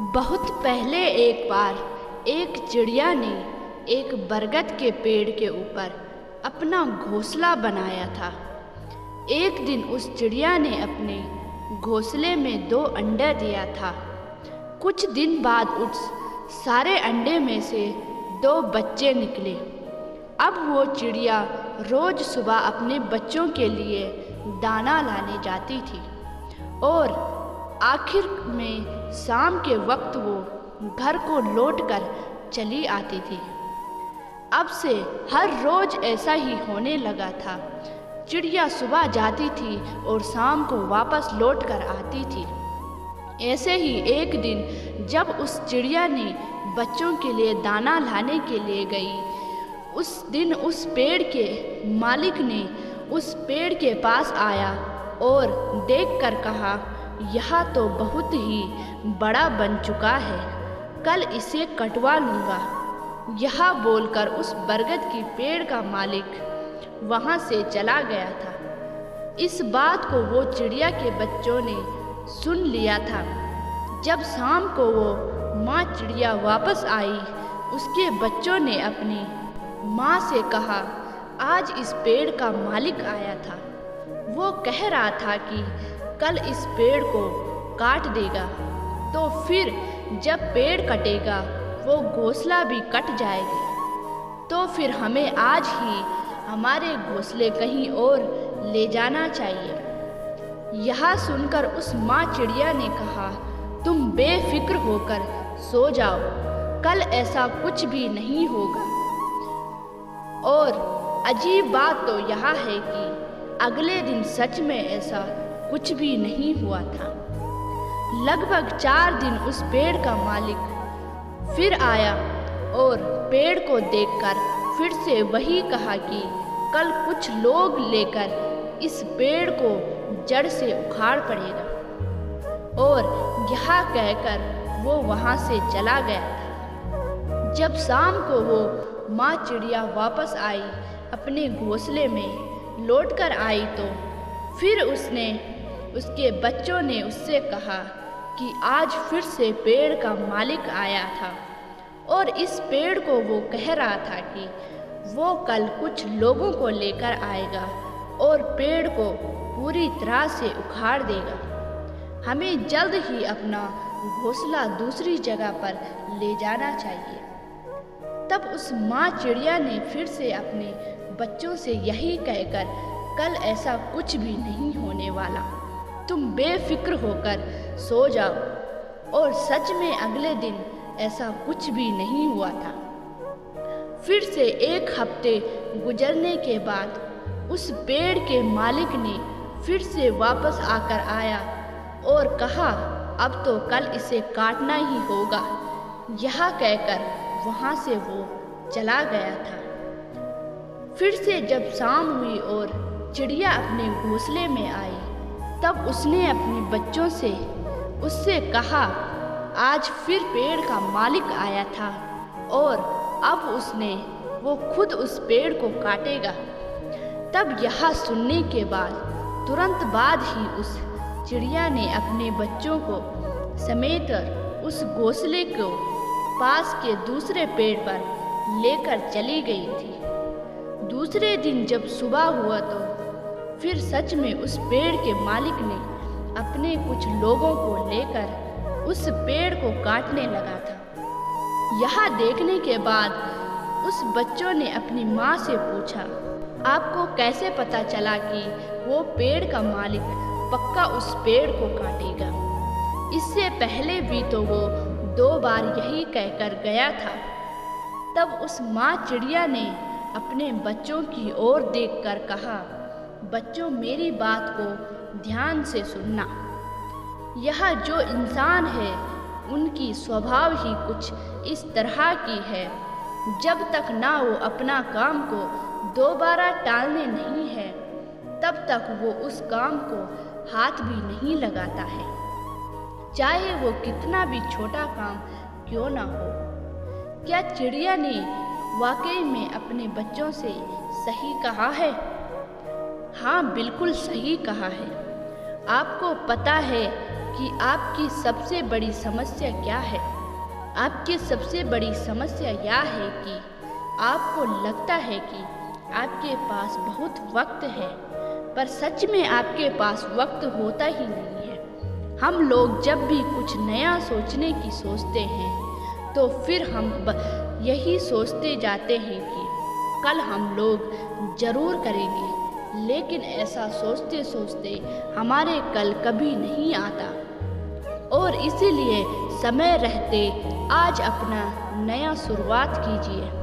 बहुत पहले एक बार एक चिड़िया ने एक बरगद के पेड़ के ऊपर अपना घोंसला बनाया था। एक दिन उस चिड़िया ने अपने घोंसले में 2 अंडे दिया था। कुछ दिन बाद उस सारे अंडे में से 2 बच्चे निकले। अब वो चिड़िया रोज सुबह अपने बच्चों के लिए दाना लाने जाती थी और आखिर में शाम के वक्त वो घर को लौटकर चली आती थी। अब से हर रोज ऐसा ही होने लगा था। चिड़िया सुबह जाती थी और शाम को वापस लौटकर आती थी। ऐसे ही एक दिन जब उस चिड़िया ने बच्चों के लिए दाना लाने के लिए गई, उस दिन उस पेड़ के मालिक ने उस पेड़ के पास आया और देखकर कहा, यह तो बहुत ही बड़ा बन चुका है, कल इसे कटवा लूँगा। यह बोलकर उस बरगद की पेड़ का मालिक वहाँ से चला गया था। इस बात को वो चिड़िया के बच्चों ने सुन लिया था। जब शाम को वो माँ चिड़िया वापस आई, उसके बच्चों ने अपनी माँ से कहा, आज इस पेड़ का मालिक आया था। वो कह रहा था कि कल इस पेड़ को काट देगा, तो फिर जब पेड़ कटेगा वो घोंसला भी कट जाएगी, तो फिर हमें आज ही हमारे घोंसले कहीं और ले जाना चाहिए। यह सुनकर उस माँ चिड़िया ने कहा, तुम बेफिक्र होकर सो जाओ, कल ऐसा कुछ भी नहीं होगा। और अजीब बात तो यह है कि अगले दिन सच में ऐसा कुछ भी नहीं हुआ था। लगभग 4 दिन उस पेड़ का मालिक फिर आया और पेड़ को देखकर फिर से वही कहा कि कल कुछ लोग लेकर इस पेड़ को जड़ से उखाड़ पड़ेगा। और यह कहकर वो वहाँ से चला गया था। जब शाम को वो माँ चिड़िया वापस आई, अपने घोंसले में लौटकर आई, तो फिर उसके बच्चों ने उससे कहा कि आज फिर से पेड़ का मालिक आया था और इस पेड़ को वो कह रहा था कि वो कल कुछ लोगों को लेकर आएगा और पेड़ को पूरी तरह से उखाड़ देगा। हमें जल्द ही अपना घोंसला दूसरी जगह पर ले जाना चाहिए। तब उस माँ चिड़िया ने फिर से अपने बच्चों से यही कहकर, कल ऐसा कुछ भी नहीं होने वाला, तुम बेफिक्र होकर सो जाओ। और सच में अगले दिन ऐसा कुछ भी नहीं हुआ था। फिर से 1 हफ्ते गुजरने के बाद उस पेड़ के मालिक ने फिर से वापस आकर आया और कहा, अब तो कल इसे काटना ही होगा। यह कहकर वहाँ से वो चला गया था। फिर से जब शाम हुई और चिड़िया अपने घोंसले में आई, तब उसने अपने बच्चों से उससे कहा, आज फिर पेड़ का मालिक आया था और अब वो खुद उस पेड़ को काटेगा। तब यह सुनने के बाद तुरंत बाद ही उस चिड़िया ने अपने बच्चों को समेत उस घोंसले को पास के दूसरे पेड़ पर लेकर चली गई थी। दूसरे दिन जब सुबह हुआ तो फिर सच में उस पेड़ के मालिक ने अपने कुछ लोगों को लेकर उस पेड़ को काटने लगा था। यह देखने के बाद उस बच्चों ने अपनी माँ से पूछा, आपको कैसे पता चला कि वो पेड़ का मालिक पक्का उस पेड़ को काटेगा? इससे पहले भी तो वो 2 बार यही कहकर गया था। तब उस माँ चिड़िया ने अपने बच्चों की ओर देखकर कहा, बच्चों, मेरी बात को ध्यान से सुनना। यह जो इंसान है, उनकी स्वभाव ही कुछ इस तरह की है, जब तक ना वो अपना काम को दोबारा टालने नहीं है, तब तक वो उस काम को हाथ भी नहीं लगाता है, चाहे वो कितना भी छोटा काम क्यों ना हो। क्या चिड़िया ने वाकई में अपने बच्चों से सही कहा है? हाँ, बिल्कुल सही कहा है। आपको पता है कि आपकी सबसे बड़ी समस्या क्या है। आपकी सबसे बड़ी समस्या यह है कि आपको लगता है कि आपके पास बहुत वक्त है, पर सच में आपके पास वक्त होता ही नहीं है। हम लोग जब भी कुछ नया सोचने की सोचते हैं तो फिर हम यही सोचते जाते हैं कि कल हम लोग ज़रूर करेंगे, लेकिन ऐसा सोचते सोचते हमारे कल कभी नहीं आता। और इसीलिए समय रहते आज अपना नया शुरुआत कीजिए।